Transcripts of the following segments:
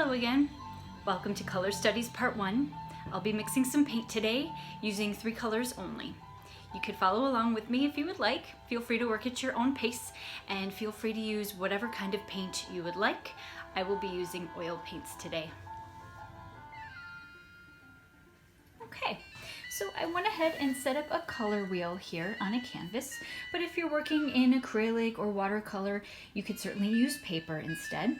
Hello again. Welcome to Color Studies Part 1. I'll be mixing some paint today using 3 colors only. You could follow along with me if you would like. Feel free to work at your own pace and feel free to use whatever kind of paint you would like. I will be using oil paints today. Okay, so I went ahead and set up a color wheel here on a canvas, but if you're working in acrylic or watercolor, you could certainly use paper instead.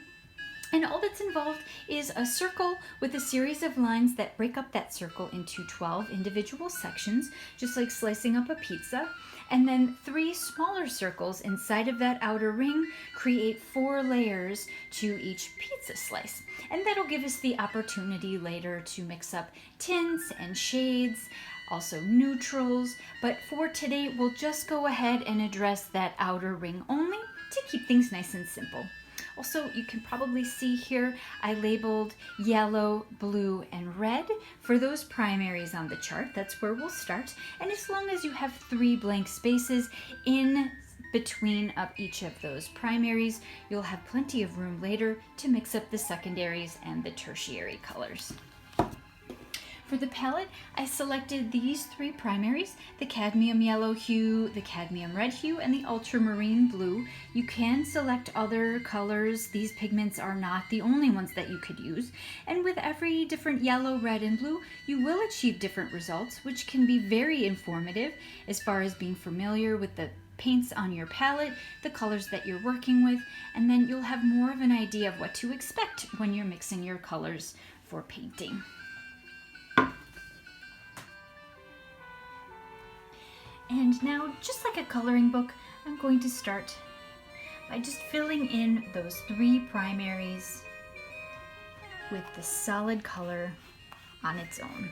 And all that's involved is a circle with a series of lines that break up that circle into 12 individual sections, just like slicing up a pizza. And then 3 smaller circles inside of that outer ring create 4 layers to each pizza slice. And that'll give us the opportunity later to mix up tints and shades, also neutrals. But for today, we'll just go ahead and address that outer ring only to keep things nice and simple. Also, you can probably see here I labeled yellow, blue, and red for those primaries on the chart. That's where we'll start. And as long as you have 3 blank spaces in between of each of those primaries, you'll have plenty of room later to mix up the secondaries and the tertiary colors. For the palette, I selected these 3 primaries, the cadmium yellow hue, the cadmium red hue, and the ultramarine blue. You can select other colors. These pigments are not the only ones that you could use. And with every different yellow, red, and blue, you will achieve different results, which can be very informative as far as being familiar with the paints on your palette, the colors that you're working with, and then you'll have more of an idea of what to expect when you're mixing your colors for painting. And now, just like a coloring book, I'm going to start by just filling in those 3 primaries with the solid color on its own.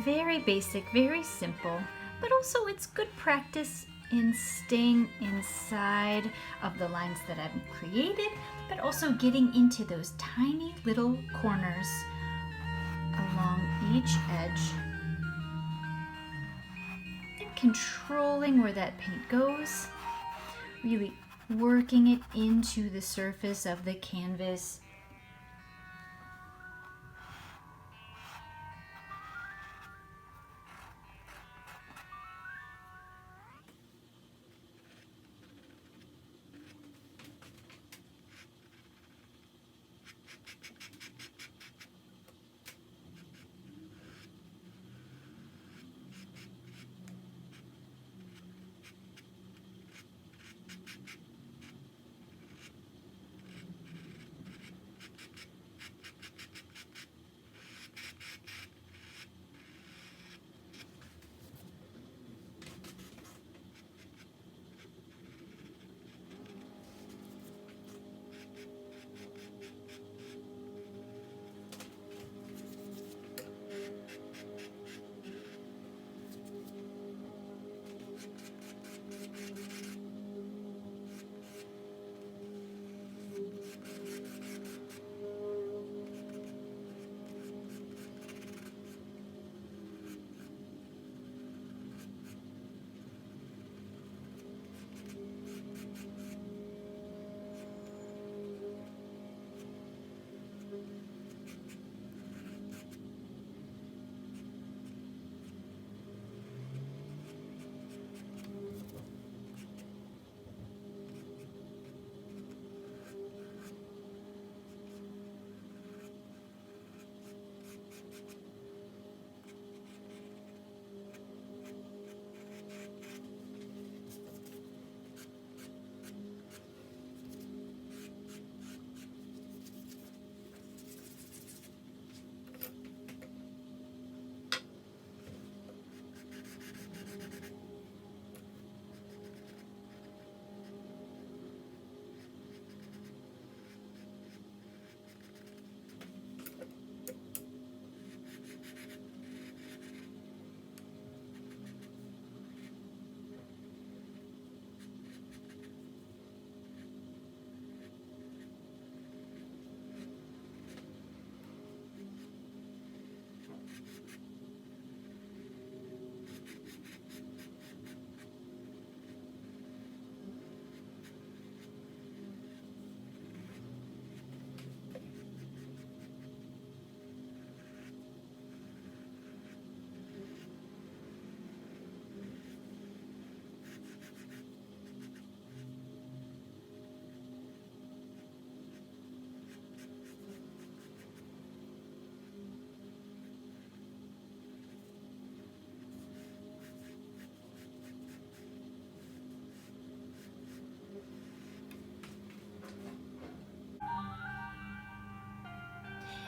Very basic, very simple, but also it's good practice in staying inside of the lines that I've created, but also getting into those tiny little corners along each edge. Controlling where that paint goes, really working it into the surface of the canvas.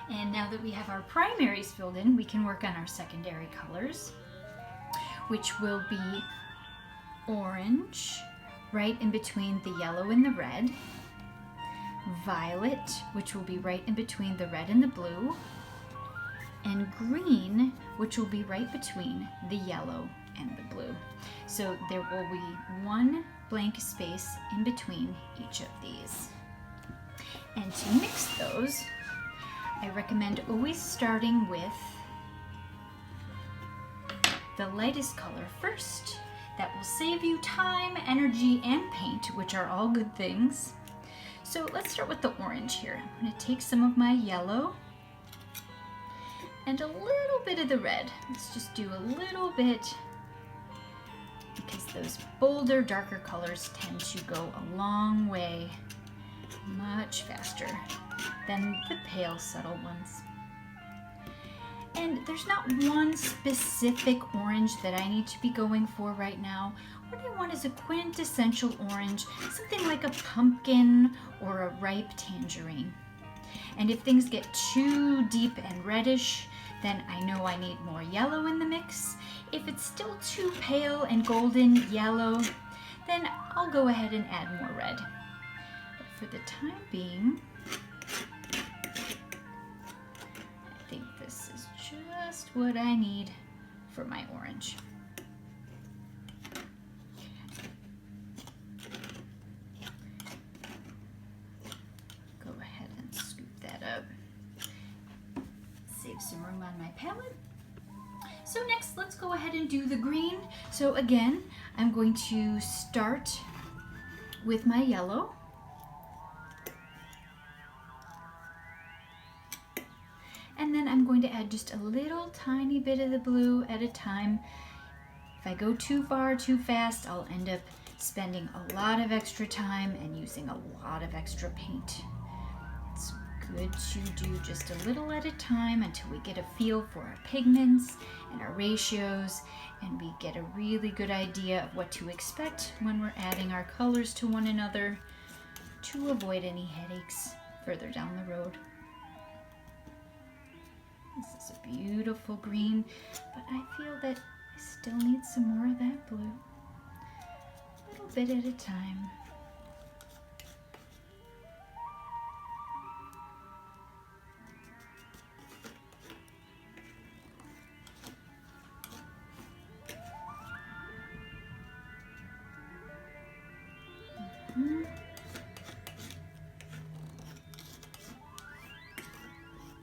And now that we have our primaries filled in, we can work on our secondary colors, which will be orange, right in between the yellow and the red, violet, which will be right in between the red and the blue, and green, which will be right between the yellow and the blue. So there will be one blank space in between each of these. And to mix those, I recommend always starting with the lightest color first. That will save you time, energy, and paint, which are all good things. So let's start with the orange here. I'm going to take some of my yellow and a little bit of the red. Let's just do a little bit, because those bolder, darker colors tend to go a long way, much faster than the pale, subtle ones. And there's not one specific orange that I need to be going for right now. What I want is a quintessential orange, something like a pumpkin or a ripe tangerine. And if things get too deep and reddish, then I know I need more yellow in the mix. If it's still too pale and golden yellow, then I'll go ahead and add more red. But for the time being, I think this is just what I need for my orange. Go ahead and scoop that up. Save some room on my palette. So next, let's go ahead and do the green. So again, I'm going to start with my yellow. And then I'm going to add just a little tiny bit of the blue at a time. If I go too far, too fast, I'll end up spending a lot of extra time and using a lot of extra paint. It's good to do just a little at a time until we get a feel for our pigments and our ratios, and we get a really good idea of what to expect when we're adding our colors to one another to avoid any headaches further down the road. This is a beautiful green, but I feel that I still need some more of that blue. A little bit at a time.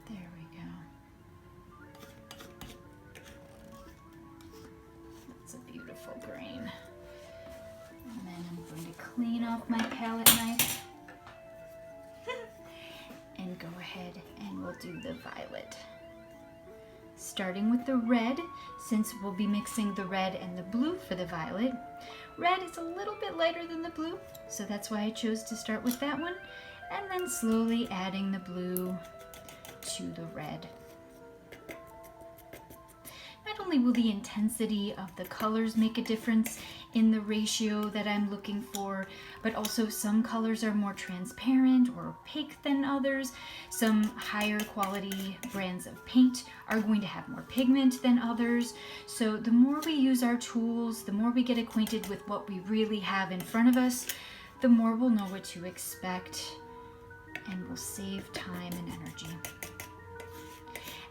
There we go. That's a beautiful green. And then I'm going to clean off my palette knife and go ahead and we'll do the violet. Starting with the red, since we'll be mixing the red and the blue for the violet. Red is a little bit lighter than the blue, so that's why I chose to start with that one, and then slowly adding the blue to the red. Not only will the intensity of the colors make a difference in the ratio that I'm looking for, but also some colors are more transparent or opaque than others. Some higher quality brands of paint are going to have more pigment than others. So the more we use our tools, the more we get acquainted with what we really have in front of us, the more we'll know what to expect, and we'll save time and energy.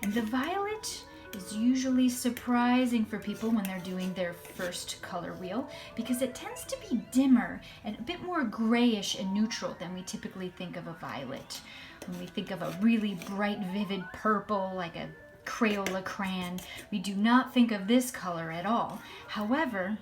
And the violet is usually surprising for people when they're doing their first color wheel, because it tends to be dimmer and a bit more grayish and neutral than we typically think of a violet. When we think of a really bright, vivid purple, like a Crayola crayon, we do not think of this color at all. However,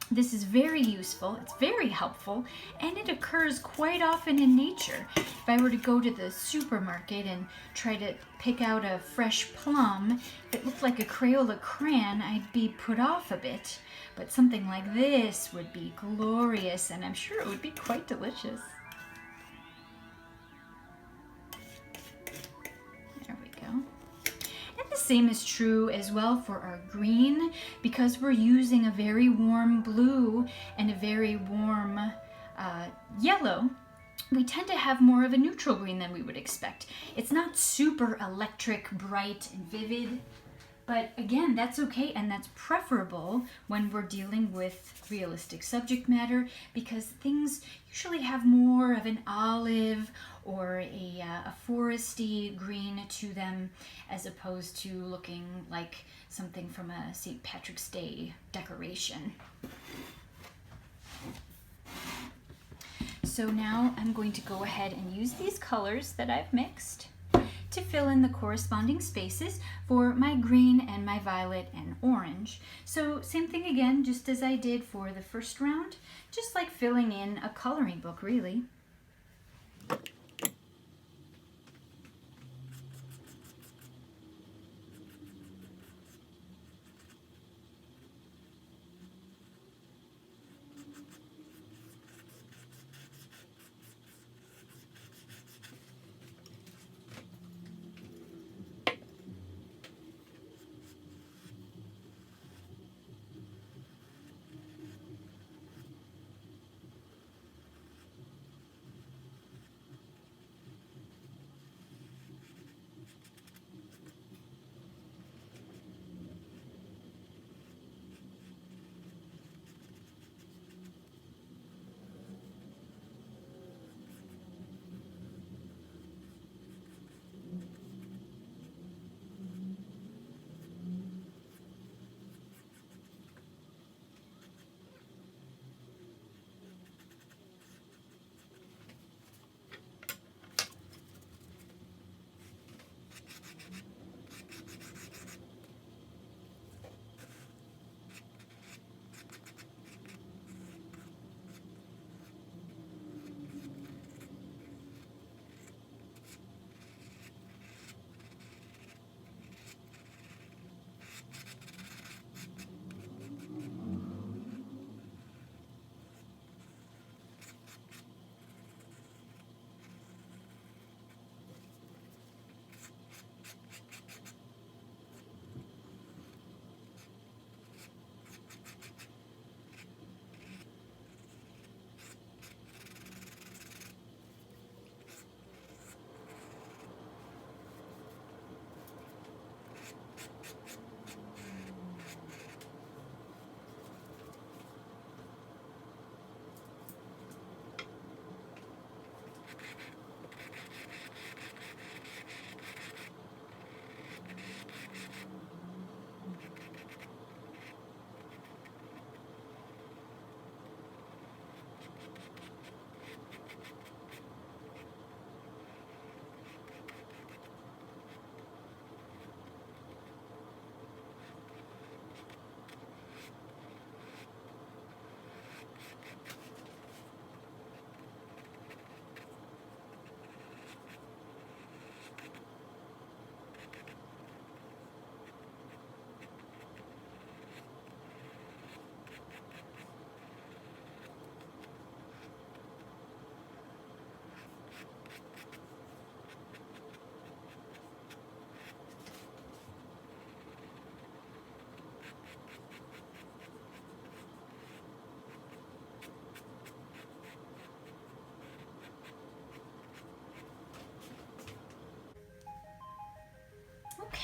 this is very useful, it's very helpful, and it occurs quite often in nature. If I were to go to the supermarket and try to pick out a fresh plum, if it looked like a Crayola crayon, I'd be put off a bit. But something like this would be glorious, and I'm sure it would be quite delicious. There we go. And the same is true as well for our green, because we're using a very warm blue and a very warm yellow. we tend to have more of a neutral green than we would expect. It's not super electric, bright, and vivid, but again, that's okay, and that's preferable when we're dealing with realistic subject matter, because things usually have more of an olive or a foresty green to them, as opposed to looking like something from a St. Patrick's Day decoration. So now I'm going to go ahead and use these colors that I've mixed to fill in the corresponding spaces for my green and my violet and orange. So same thing again, just as I did for the first round, just like filling in a coloring book really.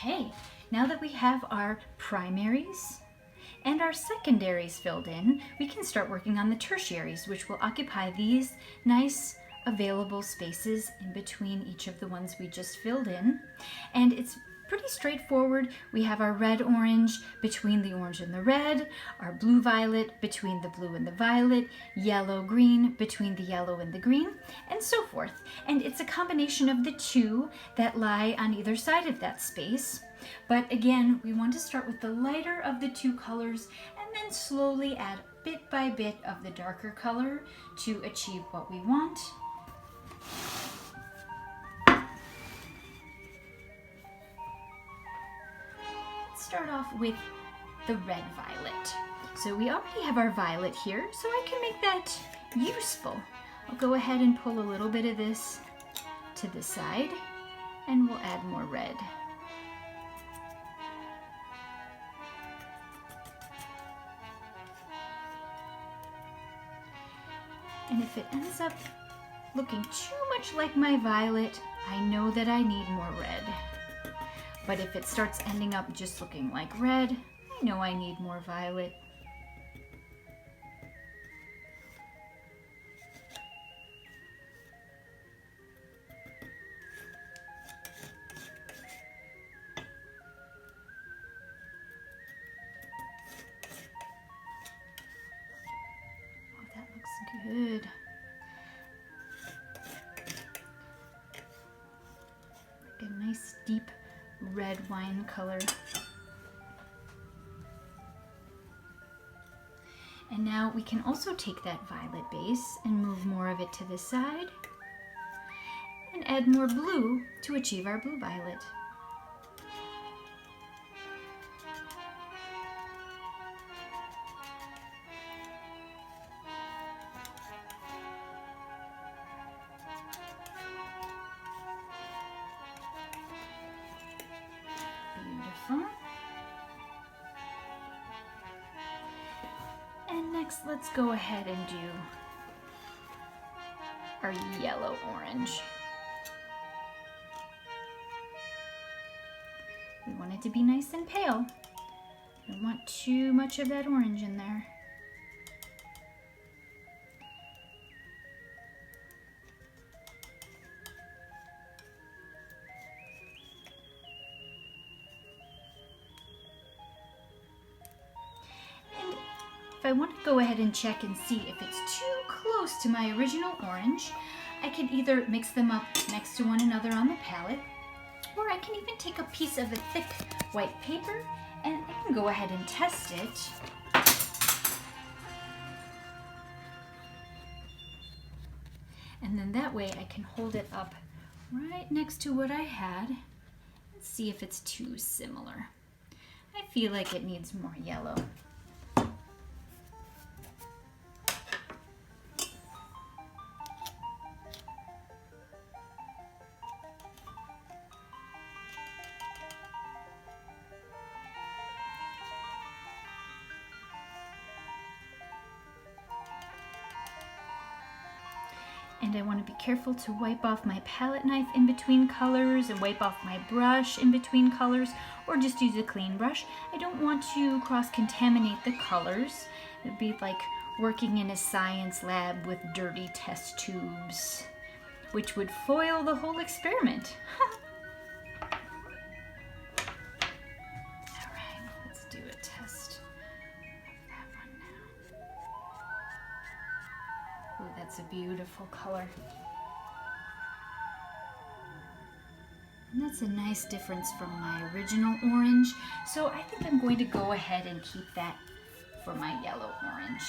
Okay, now that we have our primaries and our secondaries filled in, we can start working on the tertiaries, which will occupy these nice available spaces in between each of the ones we just filled in. And it's pretty straightforward. We have our red-orange between the orange and the red, our blue-violet between the blue and the violet, yellow-green between the yellow and the green, and so forth. And it's a combination of the two that lie on either side of that space. But again, we want to start with the lighter of the two colors and then slowly add bit by bit of the darker color to achieve what we want. Start off with the red violet. So we already have our violet here, so I can make that useful. I'll go ahead and pull a little bit of this to the side, and we'll add more red. And if it ends up looking too much like my violet, I know that I need more red. But if it starts ending up just looking like red, I know I need more violet. Oh, that looks good. Like a nice deep red wine color. And now we can also take that violet base and move more of it to the side and add more blue to achieve our blue violet. Beautiful. And next, let's go ahead and do our yellow orange. We want it to be nice and pale. Don't want too much of that orange in there. And if I want to go ahead and check and see if it's too close to my original orange, I can either mix them up next to one another on the palette, or I can even take a piece of a thick white paper and I can go ahead and test it. And then that way I can hold it up right next to what I had and see if it's too similar. I feel like it needs more yellow. And I want to be careful to wipe off my palette knife in between colors and wipe off my brush in between colors, or just use a clean brush. I don't want to cross-contaminate the colors. It'd be like working in a science lab with dirty test tubes, which would foil the whole experiment. All right, let's do a test of that one now. Oh, that's a beautiful color. And that's a nice difference from my original orange. So I think I'm going to go ahead and keep that for my yellow orange.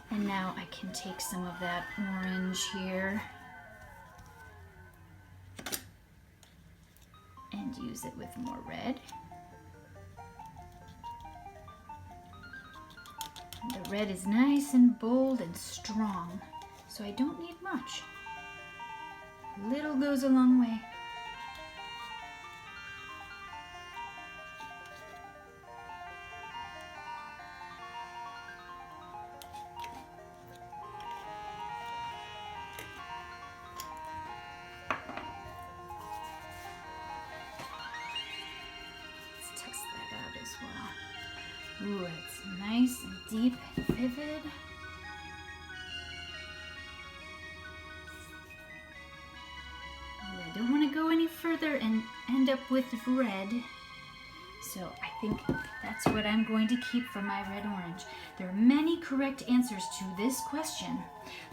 And now I can take some of that orange here and use it with more red. And the red is nice and bold and strong, so I don't need much. Little goes a long way. Let's test that out as well. Ooh, it's nice and deep and vivid. I don't want to go any further and end up with red. So I think that's what I'm going to keep for my red orange. There are many correct answers to this question,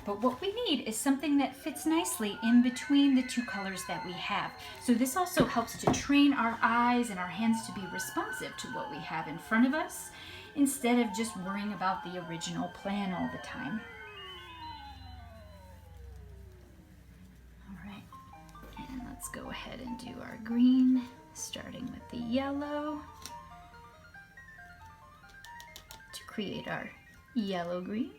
but what we need is something that fits nicely in between the two colors that we have. So this also helps to train our eyes and our hands to be responsive to what we have in front of us, instead of just worrying about the original plan all the time. And let's go ahead and do our green, starting with the yellow to create our yellow green.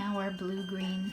now our blue-green.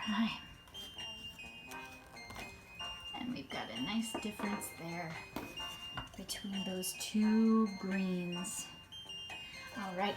Right. And we've got a nice difference there between those two greens. All right.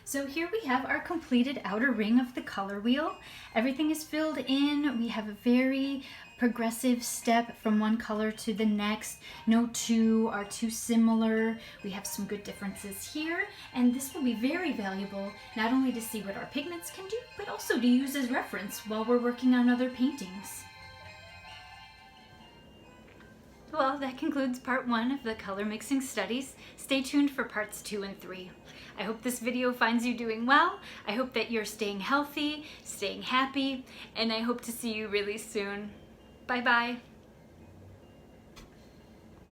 So here we have our completed outer ring of the color wheel. Everything is filled in. We have a very progressive step from one color to the next. No two are too similar. We have some good differences here, and this will be very valuable not only to see what our pigments can do, but also to use as reference while we're working on other paintings. Well, that concludes part 1 of the color mixing studies. Stay tuned for parts 2 and 3. I hope this video finds you doing well. I hope that you're staying healthy, staying happy, and I hope to see you really soon. Bye-bye.